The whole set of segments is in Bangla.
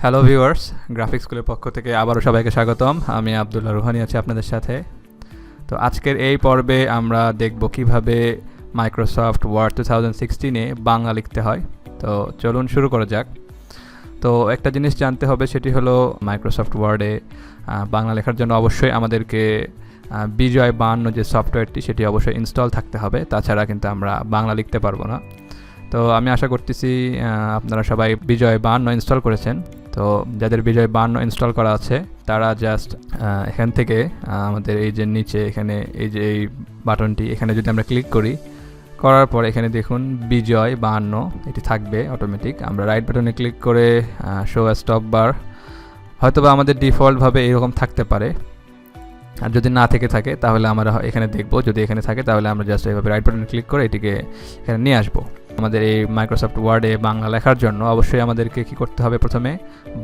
হ্যালো ভিউয়ার্স, গ্রাফিক্স স্কুলের পক্ষ থেকে আবারও সবাইকে স্বাগতম। আমি আব্দুল্লাহ রুহানি আছি আপনাদের সাথে। তো আজকের এই পর্বে আমরা দেখব কিভাবে মাইক্রোসফট ওয়ার্ড 2016-এ বাংলা লিখতে হয়। তো চলুন শুরু করা যাক। তো একটা জিনিস জানতে হবে, সেটি হলো মাইক্রোসফট ওয়ার্ডে বাংলা লেখার জন্য অবশ্যই আমাদেরকে বিজয় 52 যে সফটওয়্যারটি সেটি অবশ্যই ইনস্টল থাকতে হবে, তাছাড়া কিন্তু আমরা বাংলা লিখতে পারবো না। তো আমি আশা করতেছি আপনারা সবাই বিজয় 52 ইনস্টল করেছেন। তো যাদের বিজয় 52 ইনস্টল করা আছে তারা জাস্ট এখান থেকে আমাদের এই যে নিচে এখানে এই যে এই বাটনটি এখানে যদি আমরা ক্লিক করার পর এখানে দেখুন বিজয় 52 এটি থাকবে অটোমেটিক। আমরা রাইট বাটনে ক্লিক করে শো স্টপ বার, হয়তোবা আমাদের ডিফল্টভাবে এরকম থাকতে পারে, আর যদি না থেকে থাকে তাহলে আমরা এখানে দেখব। যদি এখানে থাকে তাহলে আমরা জাস্ট এইভাবে রাইট বাটনে ক্লিক করে এটিকে এখানে নিয়ে আসবো। আমাদের এই মাইক্রোসফট ওয়ার্ডে বাংলা লেখার জন্য অবশ্যই আমাদেরকে কি করতে হবে, প্রথমে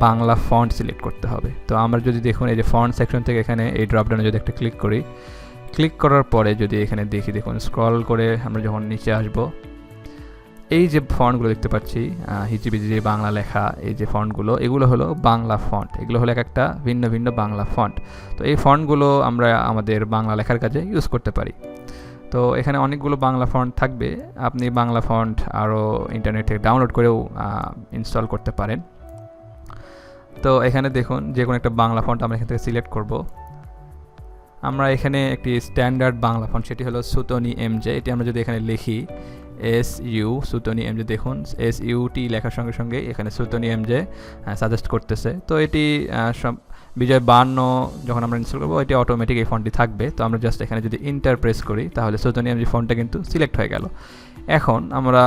বাংলা ফন্ট সিলেক্ট করতে হবে। তো আমরা যদি দেখুন এই যে ফন্ট সেকশন থেকে এখানে এই ড্রপডাউনে যদি একটা ক্লিক করার পরে যদি এখানে দেখুন স্ক্রল করে আমরা যখন নিচে আসব, এই যে ফন্টগুলো দেখতে পাচ্ছি হিজিবিজি যে বাংলা লেখা, এই যে ফন্টগুলো এগুলো হলো বাংলা ফন্ট। এগুলো হলো একটা ভিন্ন ভিন্ন বাংলা ফন্ট। তো এই ফন্টগুলো আমরা আমাদের বাংলা লেখার কাজে ইউজ করতে পারি। তো এখানে অনেকগুলো বাংলা ফন্ট থাকবে, আপনি বাংলা ফন্ট আরও ইন্টারনেট থেকে ডাউনলোড করেও ইনস্টল করতে পারেন। তো এখানে দেখুন যে কোনো একটা বাংলা ফন্ট আমরা এখান থেকে সিলেক্ট করব। আমরা এখানে একটি স্ট্যান্ডার্ড বাংলা ফন্ট, সেটি হলো সুতনি এমজে। এটি আমরা যদি এখানে লিখি SU সুতনি এমজে, দেখুন SUT লেখার সঙ্গে সঙ্গে এখানে সুতনি এমজে সাজেস্ট করতেছে। তো এটি বিজয় 52 যখন আমরা ইনস্টল করবো এটি অটোমেটিক এই ফন্টটি থাকবে। তো আমরা জাস্ট এখানে যদি ইন্টার প্রেস করি তাহলে সুতনি এমজি ফন্টটা কিন্তু সিলেক্ট হয়ে গেল। এখন আমরা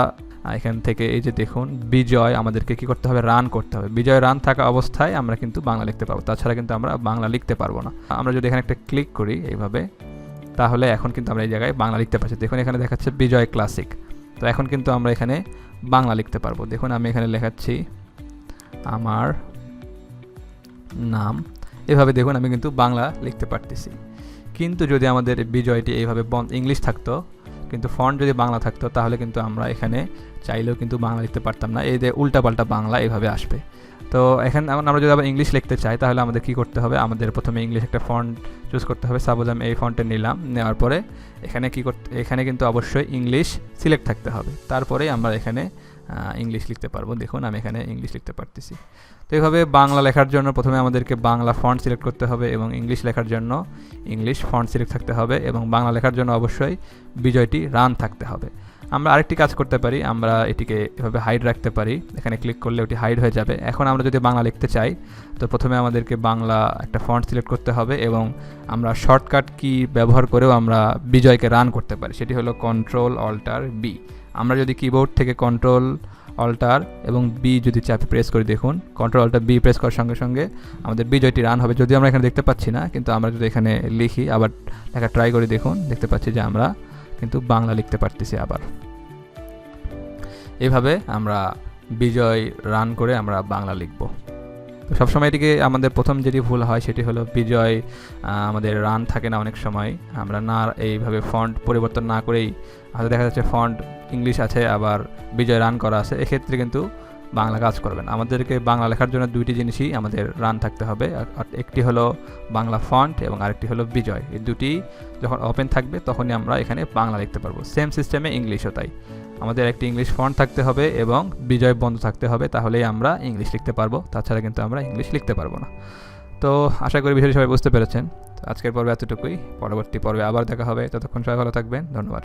এখান থেকে এই যে দেখুন বিজয় আমাদেরকে কি করতে হবে, রান করতে হবে। বিজয় রান থাকা অবস্থায় আমরা কিন্তু বাংলা লিখতে পারবো, তাছাড়া কিন্তু আমরা বাংলা লিখতে পারবো না। আমরা যদি এখানে একটা ক্লিক করি এইভাবে, তাহলে এখন কিন্তু আমরা এই জায়গায় বাংলা লিখতে পারছি। দেখুন এখানে দেখাচ্ছে বিজয় ক্লাসিক। তো এখন কিন্তু আমরা এখানে বাংলা লিখতে পারবো। দেখুন আমি এখানে লেখাচ্ছি আমার নাম, এভাবে দেখুন আমি কিন্তু বাংলা লিখতে পারতেছি। কিন্তু যদি আমাদের বিজয়টি এইভাবে ইংলিশ থাকতো, কিন্তু ফন্ট যদি বাংলা থাকতো, তাহলে কিন্তু আমরা এখানে চাইলেও কিন্তু বাংলা লিখতে পারতাম না। এই যে উল্টাপাল্টা বাংলা এইভাবে আসবে। তো এখানে আমরা যদি আবার ইংলিশ লিখতে চাই তাহলে আমাদের কি করতে হবে, আমাদের প্রথমে ইংলিশ একটা ফন্ট চুজ করতে হবে। সাপোজ আমি এই ফন্টে নিলাম, নেওয়ার পরে এখানে কিন্তু অবশ্যই ইংলিশ সিলেক্ট থাকতে হবে, তারপরেই আমরা এখানে ইংলিশ লিখতে পারবো। দেখুন আমি এখানে ইংলিশ লিখতে পারতেছি। তো এইভাবে বাংলা লেখার জন্য প্রথমে আমাদেরকে বাংলা ফন্ট সিলেক্ট করতে হবে, এবং ইংলিশ লেখার জন্য ইংলিশ ফন্ট সিলেক্ট থাকতে হবে, এবং বাংলা লেখার জন্য অবশ্যই বিজয়টি রান থাকতে হবে। আমরা আরেকটি কাজ করতে পারি, আমরা এটিকে এভাবে হাইড রাখতে পারি। এখানে ক্লিক করলে ওটি হাইড হয়ে যাবে। এখন আমরা যদি বাংলা লিখতে চাই তো প্রথমে আমাদেরকে বাংলা একটা ফন্ট সিলেক্ট করতে হবে, এবং আমরা শর্টকাট কি ব্যবহার করেও আমরা বিজয়কে রান করতে পারি। সেটি হলো Ctrl-Alt-B। আমরা যদি কিবোর্ড থেকে Ctrl-Alt এবং B যদি চাপে প্রেস করি, দেখুন Ctrl-Alt-B প্রেস করার সঙ্গে সঙ্গে আমাদের বিজয়টি রান হবে। যদি আমরা এখানে দেখতে পাচ্ছি না, কিন্তু আমরা যদি এখানে লিখি, আবার লেখা ট্রাই করি, দেখুন দেখতে পাচ্ছি যে আমরা কিন্তু বাংলা লিখতে পারতেছি। আবার এভাবে আমরা বিজয় রান করে আমরা বাংলা লিখব। তো সবসময় এটিকে আমাদের প্রথম যেটি ভুল হয় সেটি হলো বিজয় আমাদের রান থাকে না। অনেক সময় আমরা না এইভাবে ফন্ট পরিবর্তন না করেই হয়তো দেখা যাচ্ছে ফন্ট ইংলিশ আছে আবার বিজয় রান করা আছে, এক্ষেত্রে কিন্তু বাংলা কাজ করবে না। আমাদেরকে বাংলা লেখার জন্য দুইটি জিনিসই আমাদের রান থাকতে হবে, একটি হলো বাংলা ফন্ট এবং আরেকটি হলো বিজয়। এই দুটি যখন ওপেন থাকবে তখনই আমরা এখানে বাংলা লিখতে পারবো। সেম সিস্টেমে ইংলিশও তাই, আমাদের একটি ইংলিশ ফন্ট থাকতে হবে এবং বিজয় বন্ধ থাকতে হবে, তাহলেই আমরা ইংলিশ লিখতে পারবো, তাছাড়া কিন্তু আমরা ইংলিশ লিখতে পারবো না। তো আশা করি বিষয়টি সবাই বুঝতে পেরেছেন। তো আজকের পর্বে এতটুকুই, পরবর্তী পর্বে আবার দেখা হবে। ততক্ষণ সবাই ভালো থাকবেন, ধন্যবাদ।